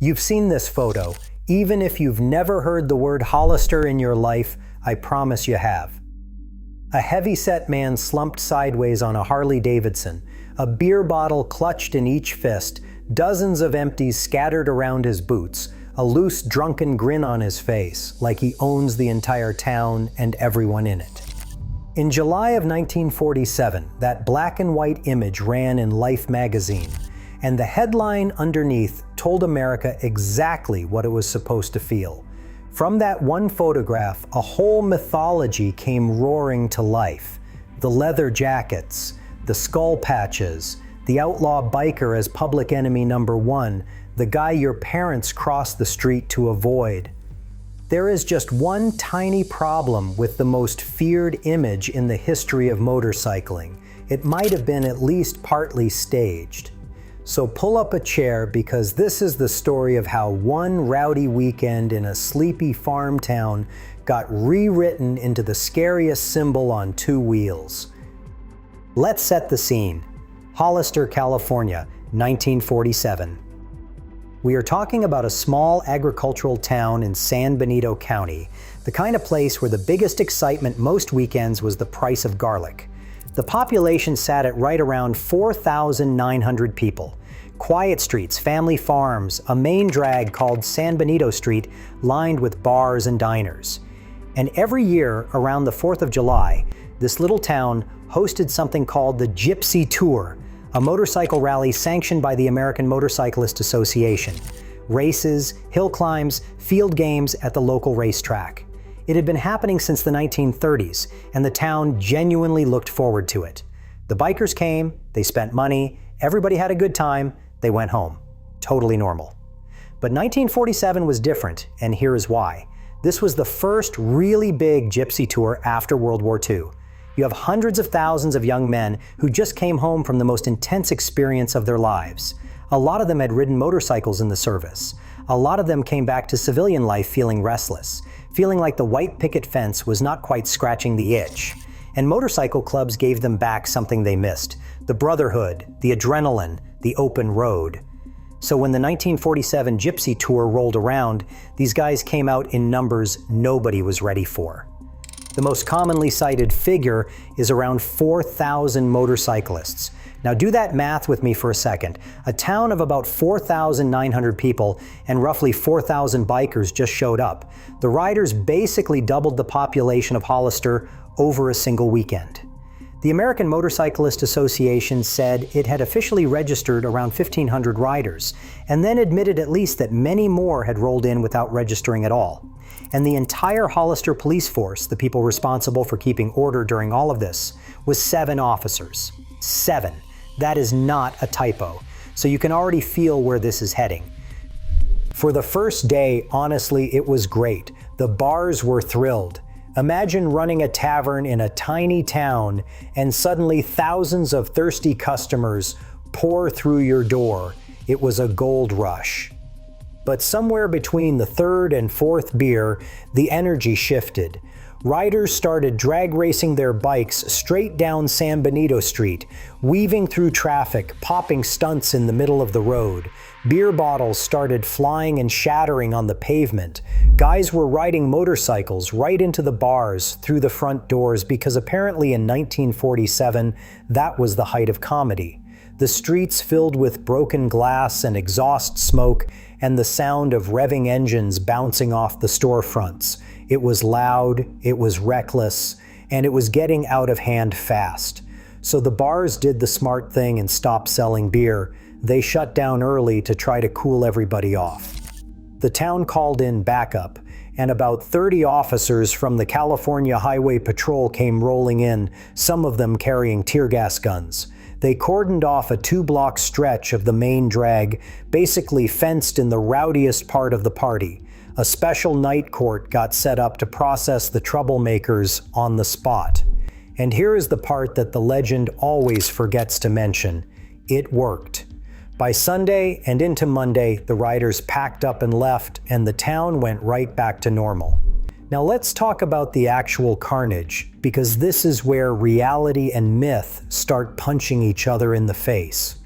You've seen this photo. Even if you've never heard the word Hollister in your life, I promise you have. A heavy-set man slumped sideways on a Harley Davidson, a beer bottle clutched in each fist, dozens of empties scattered around his boots, a loose, drunken grin on his face, like he owns the entire town and everyone in it. In July of 1947, that black and white image ran in Life magazine, and the headline underneath told America exactly what it was supposed to feel. From that one photograph, a whole mythology came roaring to life. The leather jackets, the skull patches, the outlaw biker as public enemy number one, the guy your parents crossed the street to avoid. There is just one tiny problem with the most feared image in the history of motorcycling. It might have been at least partly staged. So pull up a chair, because this is the story of how one rowdy weekend in a sleepy farm town got rewritten into the scariest symbol on two wheels. Let's set the scene. Hollister, California, 1947. We are talking about a small agricultural town in San Benito County, the kind of place where the biggest excitement most weekends was the price of garlic. The population sat at right around 4,900 people. Quiet streets, family farms, a main drag called San Benito Street lined with bars and diners. And every year around the 4th of July, this little town hosted something called the Gypsy Tour, a motorcycle rally sanctioned by the American Motorcyclist Association. Races, hill climbs, field games at the local racetrack. It had been happening since the 1930s, and the town genuinely looked forward to it. The bikers came, they spent money, everybody had a good time, they went home. Totally normal. But 1947 was different, and here is why. This was the first really big gypsy tour after World War II. You have hundreds of thousands of young men who just came home from the most intense experience of their lives. A lot of them had ridden motorcycles in the service. A lot of them came back to civilian life feeling restless, feeling like the white picket fence was not quite scratching the itch. And motorcycle clubs gave them back something they missed: the brotherhood, the adrenaline, the open road. So when the 1947 Gypsy Tour rolled around, these guys came out in numbers nobody was ready for. The most commonly cited figure is around 4,000 motorcyclists. Now do that math with me for a second. A town of about 4,900 people and roughly 4,000 bikers just showed up. The riders basically doubled the population of Hollister over a single weekend. The American Motorcyclist Association said it had officially registered around 1,500 riders, and then admitted at least that many more had rolled in without registering at all. And the entire Hollister police force, the people responsible for keeping order during all of this, was 7 officers. 7. That is not a typo. So you can already feel where this is heading. For the first day, honestly, it was great. The bars were thrilled. Imagine running a tavern in a tiny town and suddenly thousands of thirsty customers pour through your door. It was a gold rush. But somewhere between the 3rd and 4th beer, the energy shifted. Riders started drag racing their bikes straight down San Benito Street, weaving through traffic, popping stunts in the middle of the road. Beer bottles started flying and shattering on the pavement. Guys were riding motorcycles right into the bars through the front doors, because apparently in 1947, that was the height of comedy. The streets filled with broken glass and exhaust smoke, and the sound of revving engines bouncing off the storefronts. It was loud, it was reckless, and it was getting out of hand fast. So the bars did the smart thing and stopped selling beer. They shut down early to try to cool everybody off. The town called in backup, and about 30 officers from the California Highway Patrol came rolling in, some of them carrying tear gas guns. They cordoned off a 2-block stretch of the main drag, basically fenced in the rowdiest part of the party. A special night court got set up to process the troublemakers on the spot. And here is the part that the legend always forgets to mention. It worked. By Sunday and into Monday, the riders packed up and left, and the town went right back to normal. Now let's talk about the actual carnage, because this is where reality and myth start punching each other in the face.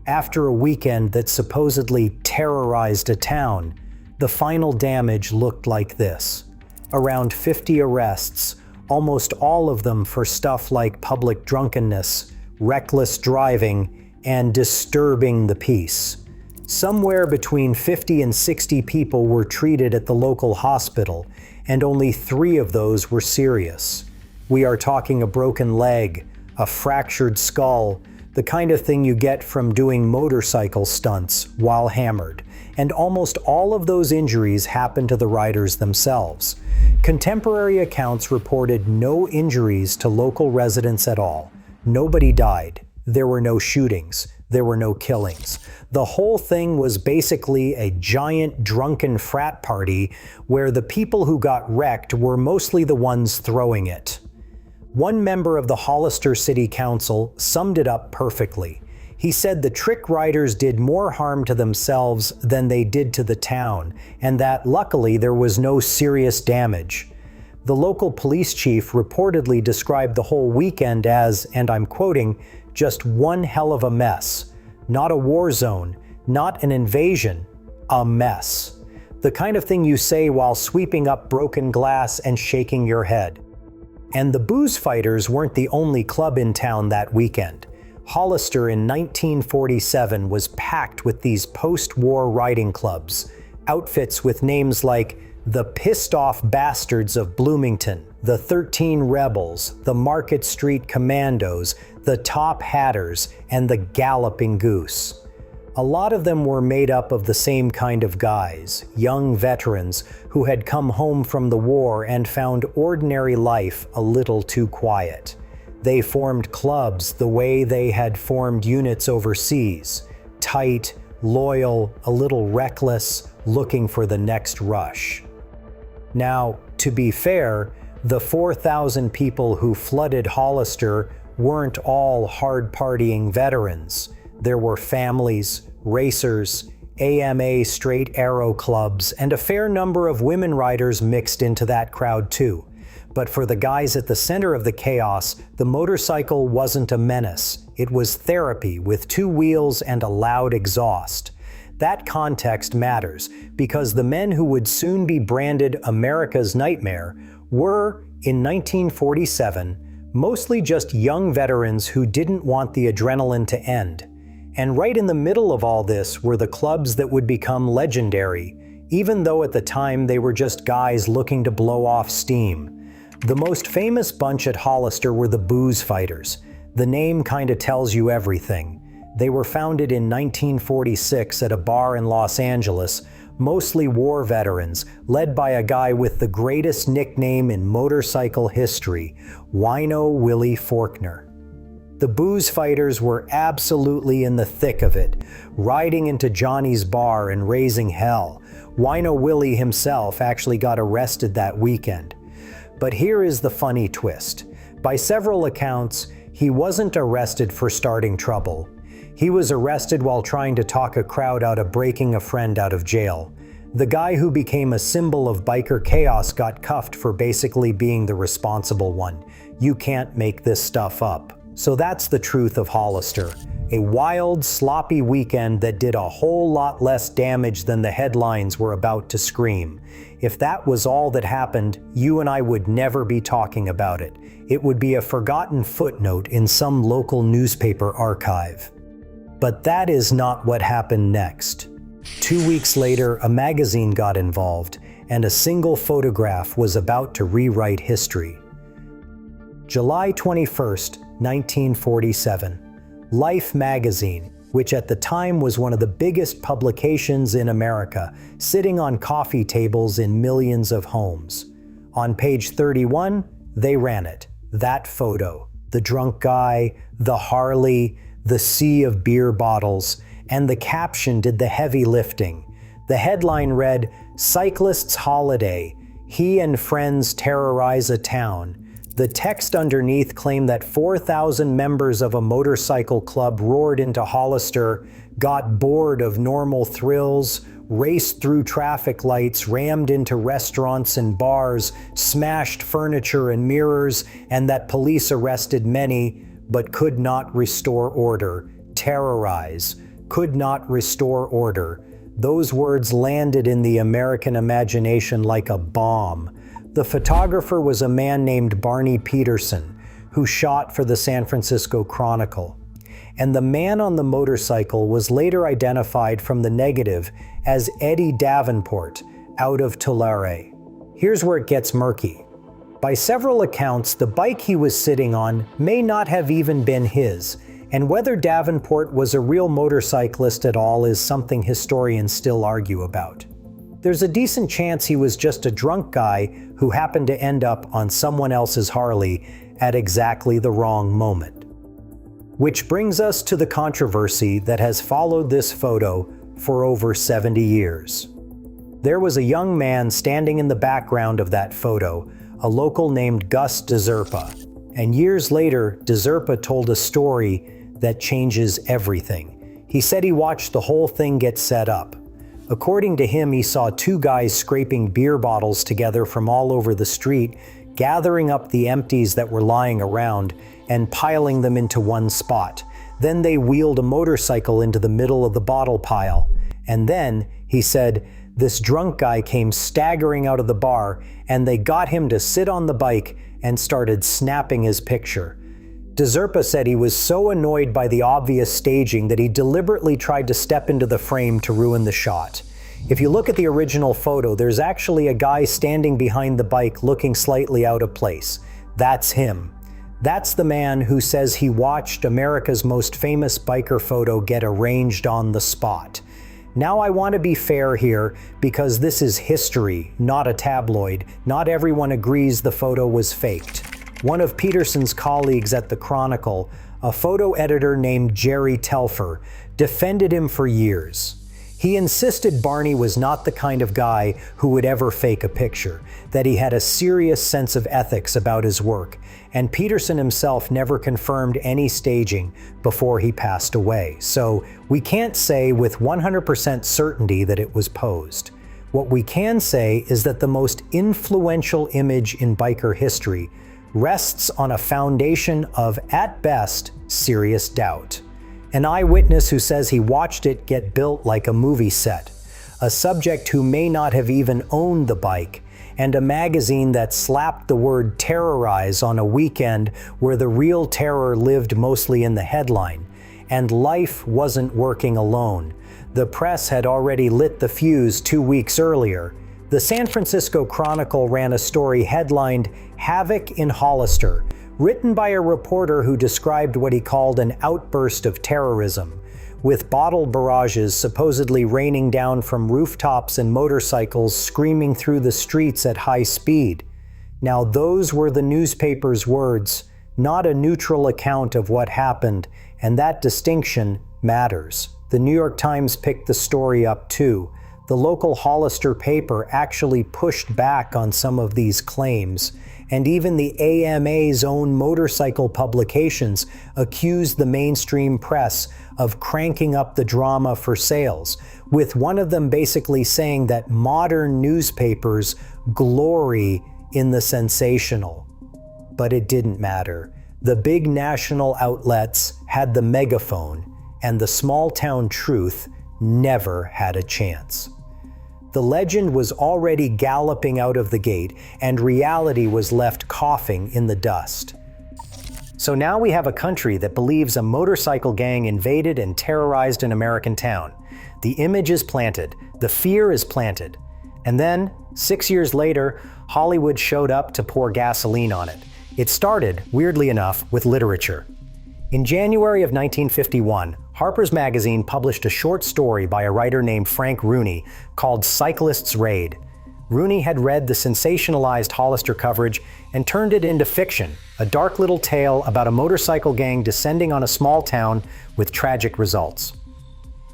After a weekend that supposedly terrorized a town, the final damage looked like this. Around 50 arrests, almost all of them for stuff like public drunkenness, reckless driving, and disturbing the peace. Somewhere between 50 and 60 people were treated at the local hospital, and only 3 of those were serious. We are talking a broken leg, a fractured skull, the kind of thing you get from doing motorcycle stunts while hammered. And almost all of those injuries happened to the riders themselves. Contemporary accounts reported no injuries to local residents at all. Nobody died. There were no shootings. There were no killings. The whole thing was basically a giant drunken frat party where the people who got wrecked were mostly the ones throwing it. One member of the Hollister City Council summed it up perfectly. He said the trick riders did more harm to themselves than they did to the town, and that luckily there was no serious damage. The local police chief reportedly described the whole weekend as, and I'm quoting, just one hell of a mess. Not a war zone, not an invasion, a mess. The kind of thing you say while sweeping up broken glass and shaking your head. And the booze fighters weren't the only club in town that weekend. Hollister in 1947 was packed with these post-war riding clubs, outfits with names like the Pissed Off Bastards of Bloomington, the 13 Rebels, the Market Street Commandos, the Top Hatters, and the Galloping Goose. A lot of them were made up of the same kind of guys, young veterans who had come home from the war and found ordinary life a little too quiet. They formed clubs the way they had formed units overseas, tight, loyal, a little reckless, looking for the next rush. Now, to be fair, the 4,000 people who flooded Hollister weren't all hard-partying veterans. There were families, racers, AMA straight arrow clubs, and a fair number of women riders mixed into that crowd too. But for the guys at the center of the chaos, the motorcycle wasn't a menace. It was therapy with 2 wheels and a loud exhaust. That context matters because the men who would soon be branded America's Nightmare were, in 1947, mostly just young veterans who didn't want the adrenaline to end. And right in the middle of all this were the clubs that would become legendary, even though at the time they were just guys looking to blow off steam. The most famous bunch at Hollister were the Booze Fighters. The name kinda tells you everything. They were founded in 1946 at a bar in Los Angeles, mostly war veterans, led by a guy with the greatest nickname in motorcycle history, Wino Willie Faulkner. The Booze Fighters were absolutely in the thick of it, riding into Johnny's bar and raising hell. Wino Willie himself actually got arrested that weekend. But here is the funny twist. By several accounts, he wasn't arrested for starting trouble. He was arrested while trying to talk a crowd out of breaking a friend out of jail. The guy who became a symbol of biker chaos got cuffed for basically being the responsible one. You can't make this stuff up. So that's the truth of Hollister. A wild, sloppy weekend that did a whole lot less damage than the headlines were about to scream. If that was all that happened, you and I would never be talking about it. It would be a forgotten footnote in some local newspaper archive. But that is not what happened next. 2 weeks later, a magazine got involved, and a single photograph was about to rewrite history. July 21st, 1947. Life magazine, which at the time was one of the biggest publications in America, sitting on coffee tables in millions of homes. On page 31, they ran it. That photo. The drunk guy, the Harley, the sea of beer bottles, and the caption did the heavy lifting. The headline read, "Cyclist's Holiday. He and friends terrorize a town." The text underneath claimed that 4,000 members of a motorcycle club roared into Hollister, got bored of normal thrills, raced through traffic lights, rammed into restaurants and bars, smashed furniture and mirrors, and that police arrested many, but could not restore order, terrorize. could not restore order. Those words landed in the American imagination like a bomb. The photographer was a man named Barney Peterson, who shot for the San Francisco Chronicle. And the man on the motorcycle was later identified from the negative as Eddie Davenport, out of Tulare. Here's where it gets murky. By several accounts, the bike he was sitting on may not have even been his, and whether Davenport was a real motorcyclist at all is something historians still argue about. There's a decent chance he was just a drunk guy who happened to end up on someone else's Harley at exactly the wrong moment. Which brings us to the controversy that has followed this photo for over 70 years. There was a young man standing in the background of that photo, a local named Gus DeZerpa. And years later, DeZerpa told a story that changes everything. He said he watched the whole thing get set up. According to him, he saw two guys scraping beer bottles together from all over the street, gathering up the empties that were lying around and piling them into one spot. Then they wheeled a motorcycle into the middle of the bottle pile. And then, he said, this drunk guy came staggering out of the bar, and they got him to sit on the bike and started snapping his picture. DeZerpa said he was so annoyed by the obvious staging that he deliberately tried to step into the frame to ruin the shot. If you look at the original photo, there's actually a guy standing behind the bike looking slightly out of place. That's him. That's the man who says he watched America's most famous biker photo get arranged on the spot. Now I want to be fair here because this is history, not a tabloid. Not everyone agrees the photo was faked. One of Peterson's colleagues at the Chronicle, a photo editor named Jerry Telfer, defended him for years. He insisted Barney was not the kind of guy who would ever fake a picture, that he had a serious sense of ethics about his work, and Peterson himself never confirmed any staging before he passed away. So we can't say with 100% certainty that it was posed. What we can say is that the most influential image in biker history rests on a foundation of, at best, serious doubt. An eyewitness who says he watched it get built like a movie set, a subject who may not have even owned the bike, and a magazine that slapped the word terrorize on a weekend where the real terror lived mostly in the headline. And life wasn't working alone. The press had already lit the fuse 2 weeks earlier. The San Francisco Chronicle ran a story headlined "Havoc in Hollister," written by a reporter who described what he called an outburst of terrorism, with bottle barrages supposedly raining down from rooftops and motorcycles screaming through the streets at high speed. Now those were the newspaper's words, not a neutral account of what happened, and that distinction matters. The New York Times picked the story up too. The local Hollister paper actually pushed back on some of these claims, and even the AMA's own motorcycle publications accused the mainstream press of cranking up the drama for sales, with one of them basically saying that modern newspapers glory in the sensational. But it didn't matter. The big national outlets had the megaphone, and the small-town truth never had a chance. The legend was already galloping out of the gate, and reality was left coughing in the dust. So now we have a country that believes a motorcycle gang invaded and terrorized an American town. The image is planted, the fear is planted, and then, 6 years later, Hollywood showed up to pour gasoline on it. It started, weirdly enough, with literature. In January of 1951, Harper's Magazine published a short story by a writer named Frank Rooney called Cyclists' Raid. Rooney had read the sensationalized Hollister coverage and turned it into fiction, a dark little tale about a motorcycle gang descending on a small town with tragic results.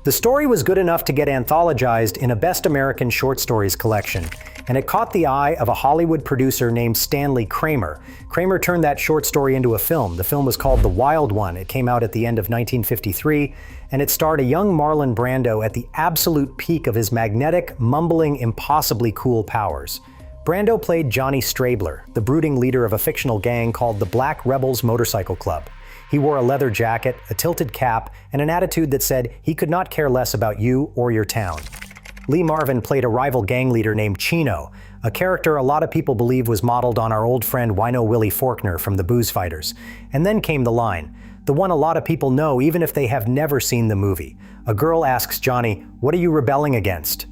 The story was good enough to get anthologized in a Best American Short Stories collection, and it caught the eye of a Hollywood producer named Stanley Kramer. Kramer turned that short story into a film. The film was called The Wild One. It came out at the end of 1953, and it starred a young Marlon Brando at the absolute peak of his magnetic, mumbling, impossibly cool powers. Brando played Johnny Strabler, the brooding leader of a fictional gang called the Black Rebels Motorcycle Club. He wore a leather jacket, a tilted cap, and an attitude that said he could not care less about you or your town. Lee Marvin played a rival gang leader named Chino, a character a lot of people believe was modeled on our old friend Wino Willie Faulkner from the Booze Fighters. And then came the line, the one a lot of people know even if they have never seen the movie. A girl asks Johnny, "What are you rebelling against?"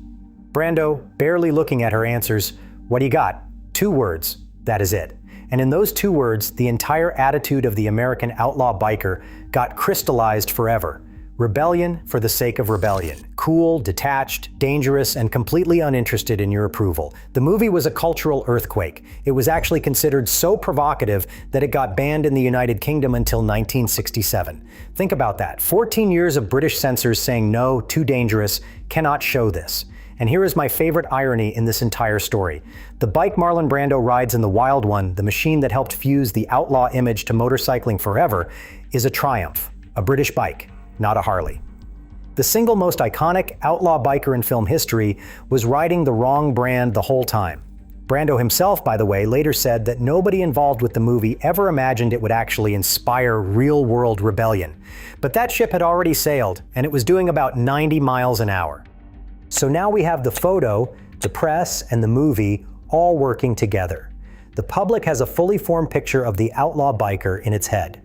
Brando, barely looking at her, answers, "What do you got?" 2 words, that is it. And in those 2 words, the entire attitude of the American outlaw biker got crystallized forever. Rebellion for the sake of rebellion. Cool, detached, dangerous, and completely uninterested in your approval. The movie was a cultural earthquake. It was actually considered so provocative that it got banned in the United Kingdom until 1967. Think about that. 14 years of British censors saying no, too dangerous, cannot show this. And here is my favorite irony in this entire story. The bike Marlon Brando rides in The Wild One, the machine that helped fuse the outlaw image to motorcycling forever, is a Triumph, a British bike, not a Harley. The single most iconic outlaw biker in film history was riding the wrong brand the whole time. Brando himself, by the way, later said that nobody involved with the movie ever imagined it would actually inspire real-world rebellion. But that ship had already sailed, and it was doing about 90 miles an hour. So now we have the photo, the press, and the movie all working together. The public has a fully formed picture of the outlaw biker in its head.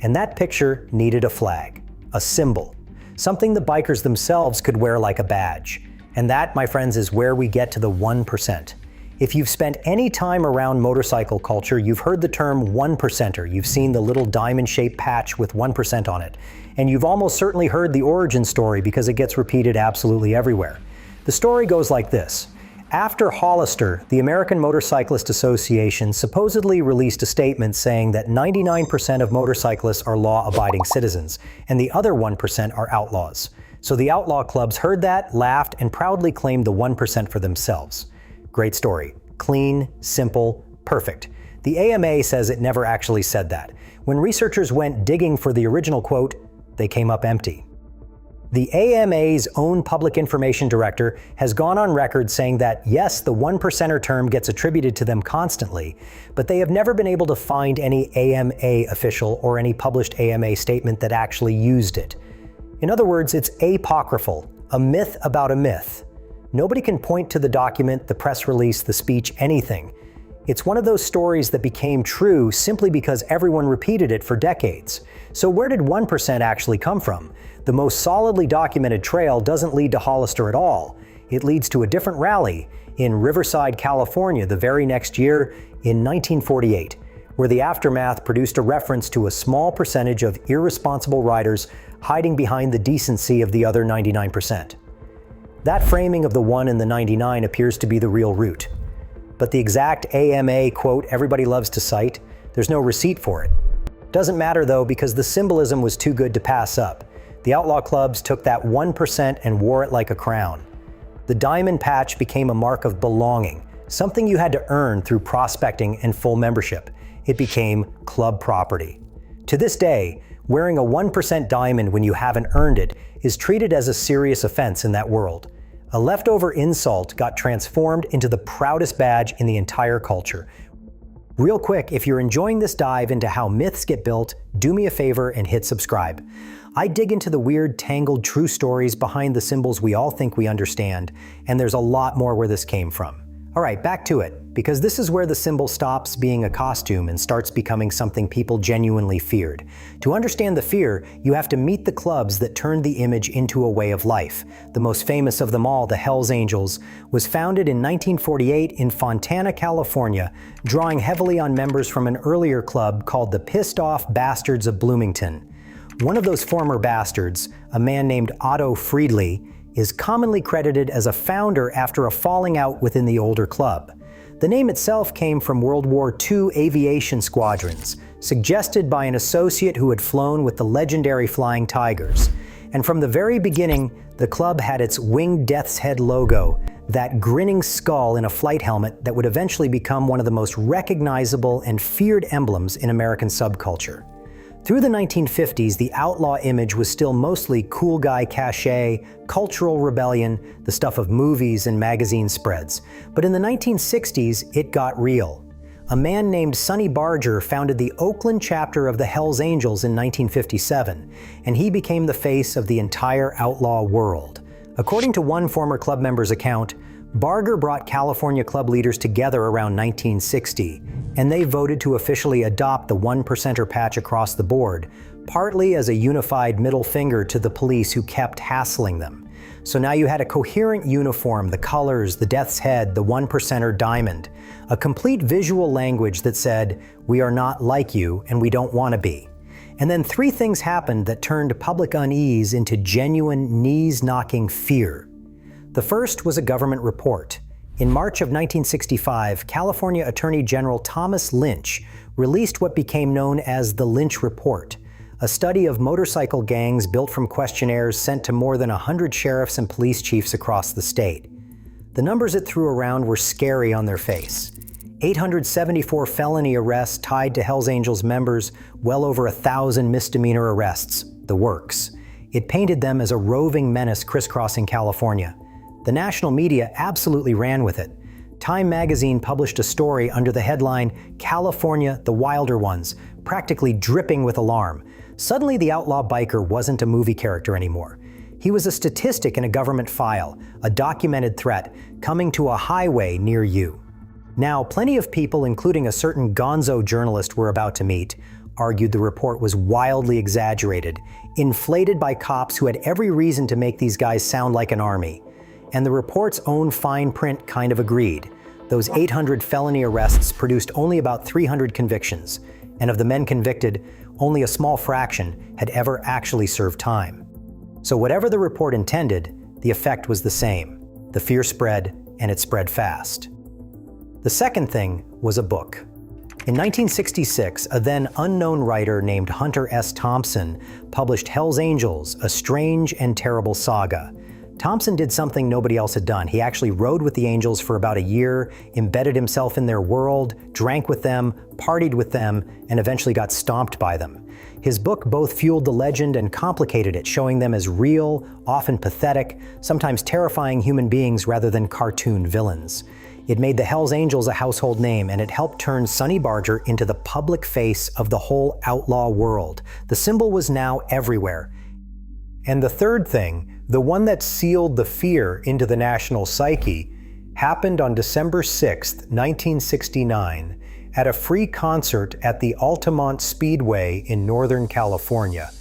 And that picture needed a flag. A symbol, something the bikers themselves could wear like a badge. And that, my friends, is where we get to the 1%. If you've spent any time around motorcycle culture, you've heard the term 1%er. You've seen the little diamond-shaped patch with 1% on it. And you've almost certainly heard the origin story because it gets repeated absolutely everywhere. The story goes like this. After Hollister, the American Motorcyclist Association supposedly released a statement saying that 99% of motorcyclists are law-abiding citizens, and the other 1% are outlaws. So the outlaw clubs heard that, laughed, and proudly claimed the 1% for themselves. Great story. Clean, simple, perfect. The AMA says it never actually said that. When researchers went digging for the original quote, they came up empty. The AMA's own public information director has gone on record saying that, yes, the 1%er term gets attributed to them constantly, but they have never been able to find any AMA official or any published AMA statement that actually used it. In other words, it's apocryphal, a myth about a myth. Nobody can point to the document, the press release, the speech, anything. It's one of those stories that became true simply because everyone repeated it for decades. So where did 1% actually come from? The most solidly documented trail doesn't lead to Hollister at all. It leads to a different rally in Riverside, California, the very next year in 1948, where the aftermath produced a reference to a small percentage of irresponsible riders hiding behind the decency of the other 99%. That framing of the 1 and the 99 appears to be the real root. But the exact AMA quote everybody loves to cite, there's no receipt for it. Doesn't matter though, because the symbolism was too good to pass up. The outlaw clubs took that 1% and wore it like a crown. The diamond patch became a mark of belonging, something you had to earn through prospecting and full membership. It became club property. To this day, wearing a 1% diamond when you haven't earned it is treated as a serious offense in that world. A leftover insult got transformed into the proudest badge in the entire culture. Real quick, if you're enjoying this dive into how myths get built, do me a favor and hit subscribe. I dig into the weird, tangled true stories behind the symbols we all think we understand, and there's a lot more where this came from. All right, back to it, because this is where the symbol stops being a costume and starts becoming something people genuinely feared. To understand the fear, you have to meet the clubs that turned the image into a way of life. The most famous of them all, the Hells Angels, was founded in 1948 in Fontana, California, drawing heavily on members from an earlier club called the Pissed Off Bastards of Bloomington. One of those former bastards, a man named Otto Friedli, is commonly credited as a founder after a falling out within the older club. The name itself came from World War II aviation squadrons, suggested by an associate who had flown with the legendary Flying Tigers. And from the very beginning, the club had its winged death's head logo, that grinning skull in a flight helmet that would eventually become one of the most recognizable and feared emblems in American subculture. Through the 1950s, the outlaw image was still mostly cool guy cachet, cultural rebellion, the stuff of movies and magazine spreads. But in the 1960s, it got real. A man named Sonny Barger founded the Oakland chapter of the Hells Angels in 1957, and he became the face of the entire outlaw world. According to one former club member's account, Barger brought California club leaders together around 1960, and they voted to officially adopt the 1%er patch across the board, partly as a unified middle finger to the police who kept hassling them. So now you had a coherent uniform, the colors, the death's head, the 1%er diamond, a complete visual language that said, "We are not like you and we don't want to be." And then three things happened that turned public unease into genuine knees-knocking fear. The first was a government report. In March of 1965, California Attorney General Thomas Lynch released what became known as the Lynch Report, a study of motorcycle gangs built from questionnaires sent to more than 100 sheriffs and police chiefs across the state. The numbers it threw around were scary on their face. 874 felony arrests tied to Hells Angels members, well over 1,000 misdemeanor arrests, the works. It painted them as a roving menace crisscrossing California. The national media absolutely ran with it. Time magazine published a story under the headline, "California, the Wilder Ones," practically dripping with alarm. Suddenly the outlaw biker wasn't a movie character anymore. He was a statistic in a government file, a documented threat, coming to a highway near you. Now, plenty of people, including a certain gonzo journalist we're about to meet, argued the report was wildly exaggerated, inflated by cops who had every reason to make these guys sound like an army. And the report's own fine print kind of agreed. Those 800 felony arrests produced only about 300 convictions, and of the men convicted, only a small fraction had ever actually served time. So whatever the report intended, the effect was the same. The fear spread, and it spread fast. The second thing was a book. In 1966, a then unknown writer named Hunter S. Thompson published Hells Angels, a strange and terrible saga. Thompson did something nobody else had done. He actually rode with the Angels for about a year, embedded himself in their world, drank with them, partied with them, and eventually got stomped by them. His book both fueled the legend and complicated it, showing them as real, often pathetic, sometimes terrifying human beings rather than cartoon villains. It made the Hells Angels a household name, and it helped turn Sonny Barger into the public face of the whole outlaw world. The symbol was now everywhere. And the third thing, the one that sealed the fear into the national psyche, happened on December 6, 1969, at a free concert at the Altamont Speedway in Northern California.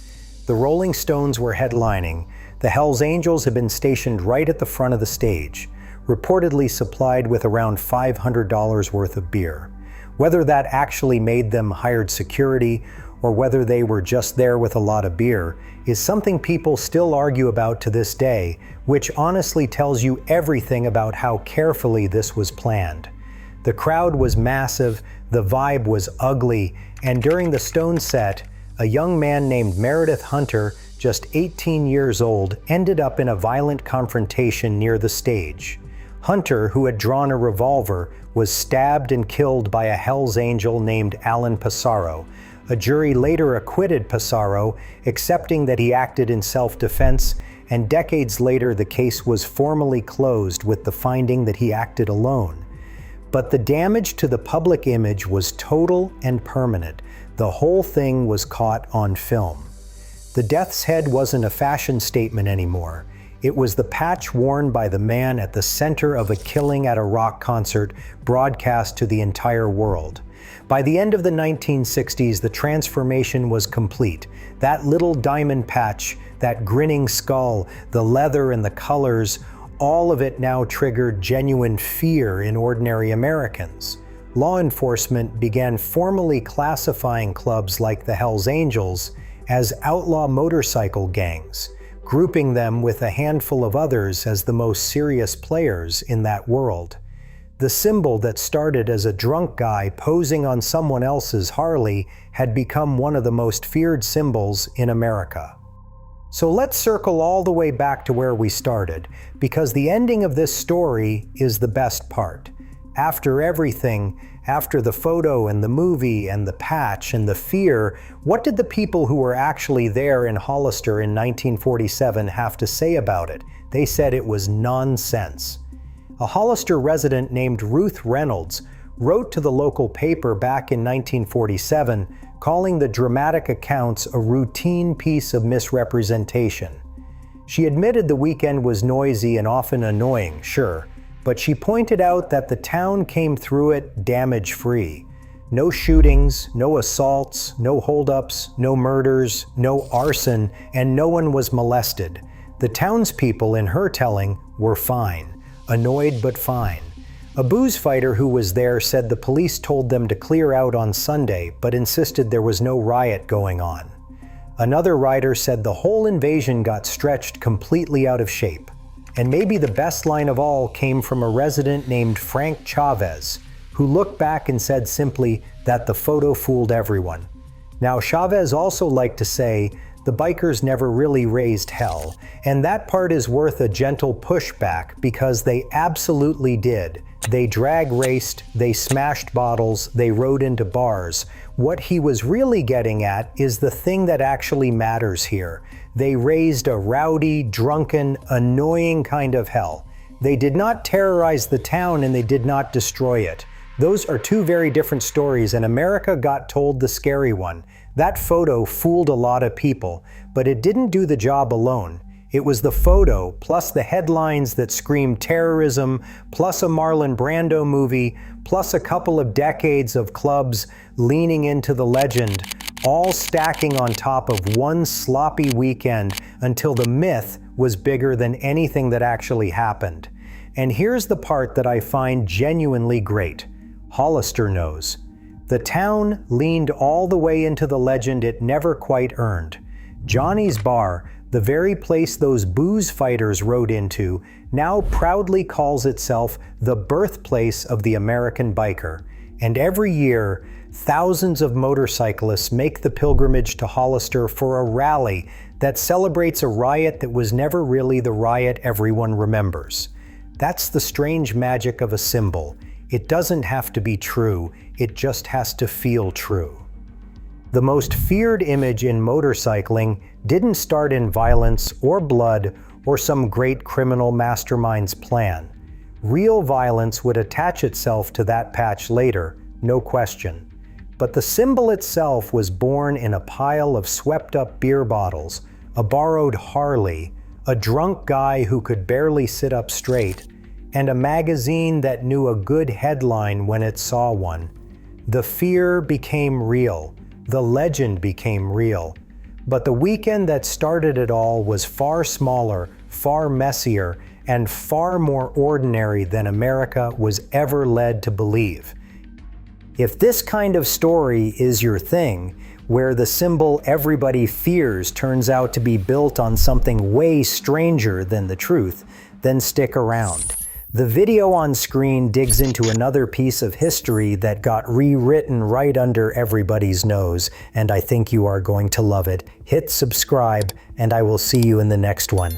The Rolling Stones were headlining. The Hells Angels had been stationed right at the front of the stage, reportedly supplied with around $500 worth of beer. Whether that actually made them hired security, or whether they were just there with a lot of beer, is something people still argue about to this day, which honestly tells you everything about how carefully this was planned. The crowd was massive, the vibe was ugly, and during the Stone set, a young man named Meredith Hunter, just 18 years old, ended up in a violent confrontation near the stage. Hunter, who had drawn a revolver, was stabbed and killed by a Hells Angel named Alan Passaro. A jury later acquitted Passaro, accepting that he acted in self-defense, and decades later the case was formally closed with the finding that he acted alone. But the damage to the public image was total and permanent. The whole thing was caught on film. The death's head wasn't a fashion statement anymore. It was the patch worn by the man at the center of a killing at a rock concert, broadcast to the entire world. By the end of the 1960s, the transformation was complete. That little diamond patch, that grinning skull, the leather and the colors, all of it now triggered genuine fear in ordinary Americans. Law enforcement began formally classifying clubs like the Hells Angels as outlaw motorcycle gangs, grouping them with a handful of others as the most serious players in that world. The symbol that started as a drunk guy posing on someone else's Harley had become one of the most feared symbols in America. So let's circle all the way back to where we started, because the ending of this story is the best part. After everything, after the photo and the movie and the patch and the fear, what did the people who were actually there in Hollister in 1947 have to say about it? They said it was nonsense. A Hollister resident named Ruth Reynolds wrote to the local paper back in 1947, calling the dramatic accounts a routine piece of misrepresentation. She admitted the weekend was noisy and often annoying, sure, but she pointed out that the town came through it damage-free. No shootings, no assaults, no holdups, no murders, no arson, and no one was molested. The townspeople, in her telling, were fine, annoyed but fine. A booze fighter who was there said the police told them to clear out on Sunday, but insisted there was no riot going on. Another writer said the whole invasion got stretched completely out of shape. And maybe the best line of all came from a resident named Frank Chavez, who looked back and said simply that the photo fooled everyone. Now, Chavez also liked to say, the bikers never really raised hell, and that part is worth a gentle pushback because they absolutely did. They drag raced, they smashed bottles, they rode into bars. What he was really getting at is the thing that actually matters here. They raised a rowdy, drunken, annoying kind of hell. They did not terrorize the town and they did not destroy it. Those are two very different stories, and America got told the scary one. That photo fooled a lot of people, but it didn't do the job alone. It was the photo, plus the headlines that screamed terrorism, plus a Marlon Brando movie, plus a couple of decades of clubs leaning into the legend, all stacking on top of one sloppy weekend until the myth was bigger than anything that actually happened. And here's the part that I find genuinely great. Hollister knows. The town leaned all the way into the legend it never quite earned. Johnny's Bar, the very place those booze fighters rode into, now proudly calls itself the birthplace of the American biker. And every year, thousands of motorcyclists make the pilgrimage to Hollister for a rally that celebrates a riot that was never really the riot everyone remembers. That's the strange magic of a symbol. It doesn't have to be true, it just has to feel true. The most feared image in motorcycling didn't start in violence or blood or some great criminal mastermind's plan. Real violence would attach itself to that patch later, no question. But the symbol itself was born in a pile of swept-up beer bottles, a borrowed Harley, a drunk guy who could barely sit up straight, and a magazine that knew a good headline when it saw one. The fear became real. The legend became real. But the weekend that started it all was far smaller, far messier, and far more ordinary than America was ever led to believe. If this kind of story is your thing, where the symbol everybody fears turns out to be built on something way stranger than the truth, then stick around. The video on screen digs into another piece of history that got rewritten right under everybody's nose, and I think you are going to love it. Hit subscribe, and I will see you in the next one.